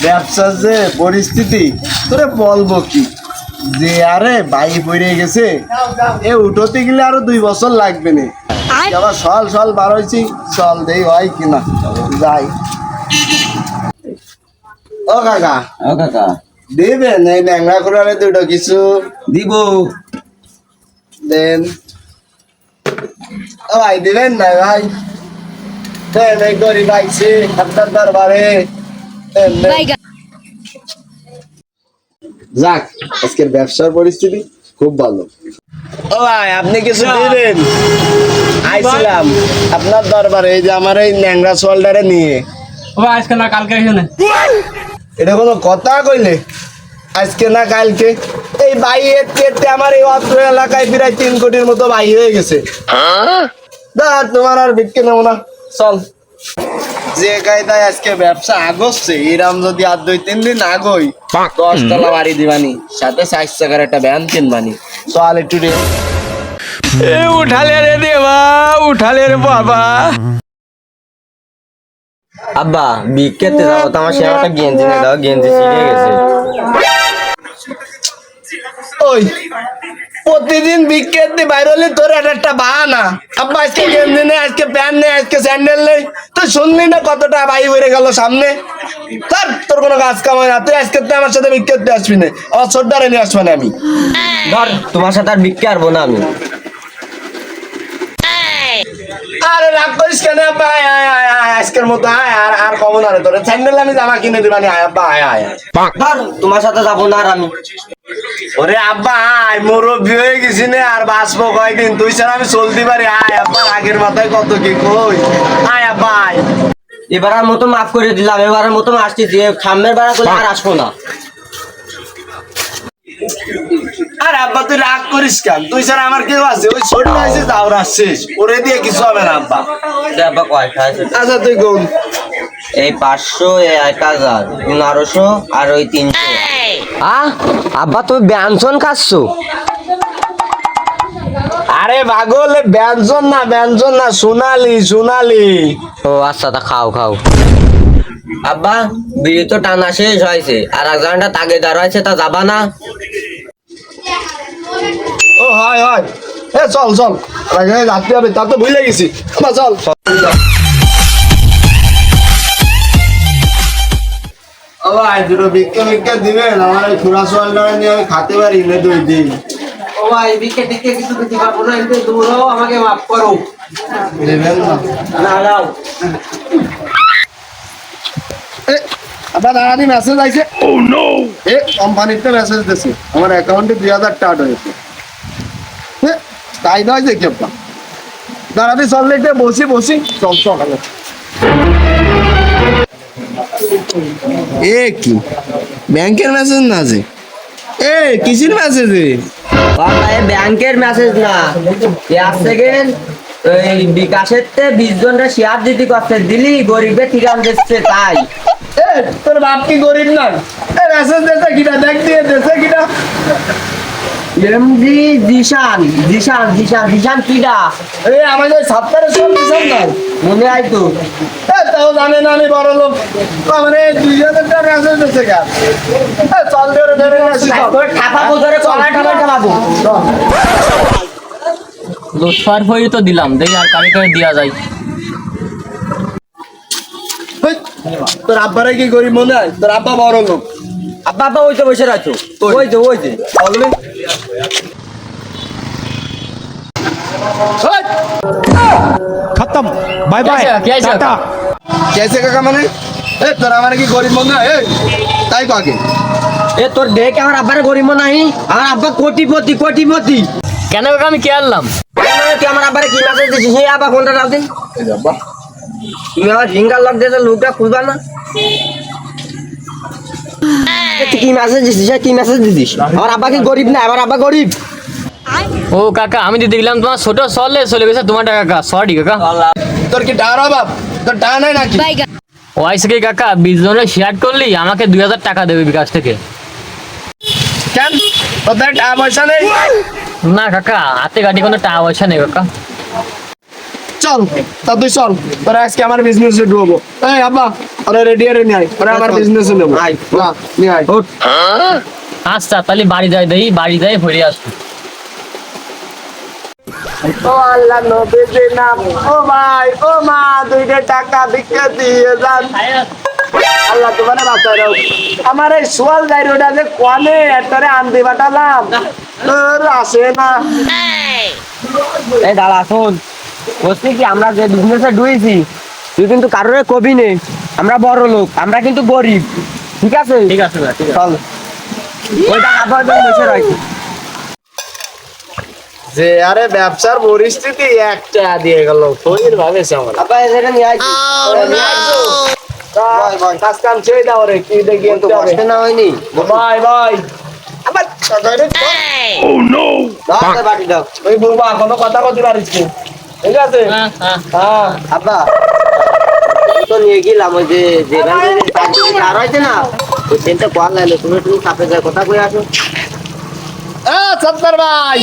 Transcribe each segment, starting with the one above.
ব্যবসার যে পরিস্থিতি তোরে বলবো কি, যে আরে ভাই পড়ে গেছে, এ উঠোতে গেলে আরো 2 বছর লাগবে না। আবার সল সল বার হয়েছি, চল দেই হয় কিনা, যাই। ও কাকা, ও কাকা দিবেন এই ন্যাংরা করে দুটো কিছু দিব। দেন। ও ভাই দিবেন না ভাই, দেন এই গরিব আইছি আপনার দরবারে, দেন, দেন। যাক, আজকের ব্যবসার পরিস্থিতি খুব ভালো। ও ভাই আপনি কিছু দিবেন? আইছিলাম আপনার দরবারে, এই যে আমার এই ন্যাংরা সোয়ালটারে নিয়ে। ও আজকে না কালকে এখানে এটা কোনো কথা কইলে? আজকে না কালকে? এই ভাই এতে আমার এই অত্র এলাকায় প্রায় 3 কোটির মতো ভাই হয়ে গেছে। দাঁড়, তোমার আর বিক্রি নেবো না, চল। যে কায়দায় আজকে ব্যবসা আগচ্ছে, এরাম যদি আর 2-3 দিন আগই 10 তলা বাড়ি দিবানি, সাথে 4 চাকার একটা ভ্যান কিনবানি। চল একটু রে। এ উঠালে রে দেবা, উঠালে রে বাবা। আব্বা বিকেতে যাবো তো, আমার সে একটা গেঞ্জি নিয়ে দাও, গেঞ্জি ছিঁড়ে গেছে। ওই প্রতিদিন বিকেতে বাইরে হলে তোর একটা বাহানা। আব্বা আজকে গেঞ্জি নেই, আজকে প্যান্ট নেই, আজকে স্যান্ডেল নেই। তুই শুনলি না কতটা ভাই বেড়ে গেল সামনে? তোর কোনো কাজ কাম হয় না, তুই আজকে আমার সাথে বিকেতে আসবি না, আমার ছোট্টারে নিয়ে আসবো না আমি। ধর তোমার সাথে আর বিক্রি আরবো না আমি। আরে রাগ করিস কেন আব্বা, আয় আয় আয় আয়, আজকের মতো আয়, আর আর কমো না রে, তোর স্যান্ডেল আমি জামা কিনে দিবানি, আয় আব্বা আয় আয় আয়। ধর তোমার সাথে যাবো না আর আমি। ওরে আব্বা আয়, মুরব্বী হয়ে গেছি না, আর বাঁচবো কয়দিন, তুই ছাড়া আমি চলতে পারি। আয় আব্বা, আগের মাথায় কত কি কই, আয় আব্বা আয়। এবারের মতো মাফ করে দিলাম, এবারের মতো আসতেছি, সামনের বেড়া করলে আর আসবো না। আরে আব্বা তুই রাগ করিস কেন, তুই ছাড়া আমার কেউ আছে? ওই ছোট আছে তাও আসছিস, ওরে দিয়ে কিছু হবে না আব্বা। দে আব্বা কয়টা আছে? আচ্ছা তুই কোন? এই 500, এই 1000, 1500 আর ওই 300। আব্বা তুমি ব্যঞ্জন খাচ্ছো? আরে পাগল, ব্যঞ্জন না, ব্যঞ্জন না, সোনালি সোনালি। ও আচ্ছা, তা খাও খাও। আব্বা বিড়ি তো টানা শেষ হয়েছে, আর 1 ঘন্টা তাগে দাঁড়াইছে, তা যাবা না? ও হয় হয়, এ চল চল, রাত্রি হবে, তা তো ভুলে গেছি। আবার চল। ও ভাই দুটো ভিক্ষা দিবেন, আমার এই খুড়া সোয়ালটা নিয়ে আমি খেতে পারি না 2 দিন। ও ভাই বিকে টিকে কিছু দিতে পারবো না, একটু দূর হও, আমাকে মাফ করো। দেবেন না? না দাও। আপনার দাঁড়ানি মেসেজ আইছে। ও নো, এ কোম্পানিতে মেসেজ দিছে আমার অ্যাকাউন্টে 2000 টাকা হয়েছে। তাই নয় যে কি আপনার দাঁড়ানি চললে একটু বসি বসি, চল সকালে। এ কি ব্যাংকের মেসেজ না যে, এ কিসের মেসেজ? বাবা এ ব্যাংকের মেসেজ না, 1 সেকেন্ড এই বিকাশের তে 20 জনের শেয়ার দিতে করতে দিলি, গরিবের ঠিকান দিচ্ছে তাই। এ তোর বাপ কি গরিব না? এ মেসেজ দেছে কিটা, দেখ দিয়ে দেছে কিটা। এমডি জিশান জিশান জিশান জিশান কিডা? এ আমাদের ছাত্রের সব দিছেন না, মনে আই তো। এ তাও জানে না আমি বড় লোক, মানে 2000 টাকা মেসেজ দিছে কেন? এ চল ধরে ধরে আসি, তোর ঠাপাবো ধরে কলা ঠাপা ঠাপাবো। লোটফার হয়ে তো দিলাম, দেখি আর কারে কারে দেওয়া যায়। তোর আব্বারে কি গরিব মনে হয়? তোর আব্বা বড় লোক। আব্বা আব্বা ওই তো বসে রাখছো, ওই তো ওই যে। বলবি খতম, বাই বাই, টাটা। कैसे কাকা মানে? এ তোর আমার কি গরিব মনে হয়? তাই কাকে এ তোর দেখ আমার আব্বার গরিব নাই, আমার আব্বা কোটিপতি কোটিপতি। কেন কাকা আমি কে আনলাম? তুই আমার আব্বারে কি মেসেজ দিছিস? সেই আব্বা ফোনটা দাও দিন। তুমি আমার ফিঙ্গার লক দিয়েছে, লোকটা খুলবা না। তুই কি মেসেজ দিছিস? কি মেসেজ দিছিস? আমার আব্বা কি গরিব না? আমার আব্বা গরিব। ও কাকা আমি তো দেখলাম তোমার ছোট সলে চলে গেছে তোমার টাকা। কাকা সরি কাকা। তোর কি টাকা বাপ? তোর টাকা নাই নাকি? ও আইসে কি কাকা 20 জনের শেয়ার করলি আমাকে 2000 টাকা দেবে বিকাশ থেকে। কেন তোদের টাকা পয়সা নেই? না কাকা হাতে গাড়ি কোনো টাকা পয়সা নেই কাকা। চল তা তুই চল তোরা আজকে আমার বিজনেসে ঢুকবো। এই আব্বা ওরা রেডি নিয়ে আয়, ওরা আমার বিজনেসে নেবো। আয়। না নিয়ে আয়। আচ্ছা তাহলে বাড়ি যাই দেই, বাড়ি যাই ভরে আসবো। ও আল্লাহ নবীর নাম, ও ভাই ও মা 2 টাকা ভিক্ষা দিয়ে যান। আল্লাহ তোমার বাঁচায় রাখো। আমার এই সোয়াল গাড়ি ওটা যে কোয়ানে একটারে আনতে পাঠালাম তোর আসে না। এই দাঁড়া শোন, বলছি কি আমরা যে বিজনেসে ঢুকেছি তুই কিন্তু কারোর কবি নেই, আমরা বড় লোক, আমরা কিন্তু গরিব, ঠিক আছে? ঠিক আছে ভাই, ঠিক আছে। চল ওই টাকা আবার বসে রাখি। যে আরে ব্যবসার পরিস্থিতি একটা দিয়ে গেল শরীর ভাবেছে আমার। আব্বা এখানে নিয়ে আইছি। কাজ কাম ছেড়ে দাও রে, কি দেখি তো কষ্ট না হয়নি? ভাই ভাই আবার দাও বাকি দাও। ওই বুবা কোনো কথা বলতে পারিস না, ঠিক আছে? হ্যাঁ, হ্যাঁ। হ্যাঁ আব্বা তো নিয়ে গেলাম ওই যে যেখানে আর হয়েছে না ওই ট্রেনটা কল লাগলো, তুমি তুমি সাপে যায় কথা কই আসো। সত্তর ভাই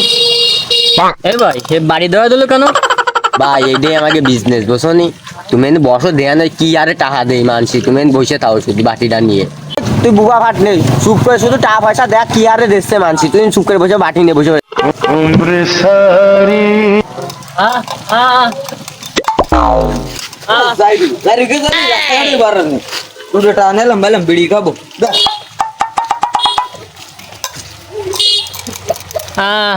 এই ভাই সে বাড়ি দেওয়া দিল কেন? ভাই এইটাই আমাকে বিজনেস বুঝছো নি? তুমি এনে বসো দেয়া নয় কি আরে টাকা দেই মানছি, তুমি এনে বসে থাও শুধু বাটিটা নিয়ে। তুই বুবা ফাট নেই, চুপ করে শুধু টাকা পয়সা দেখ কি আরে দিচ্ছে মানছি, তুই চুপ করে বসে বাটি নিয়ে বসে। বিড়ি খাবো হ্যাঁ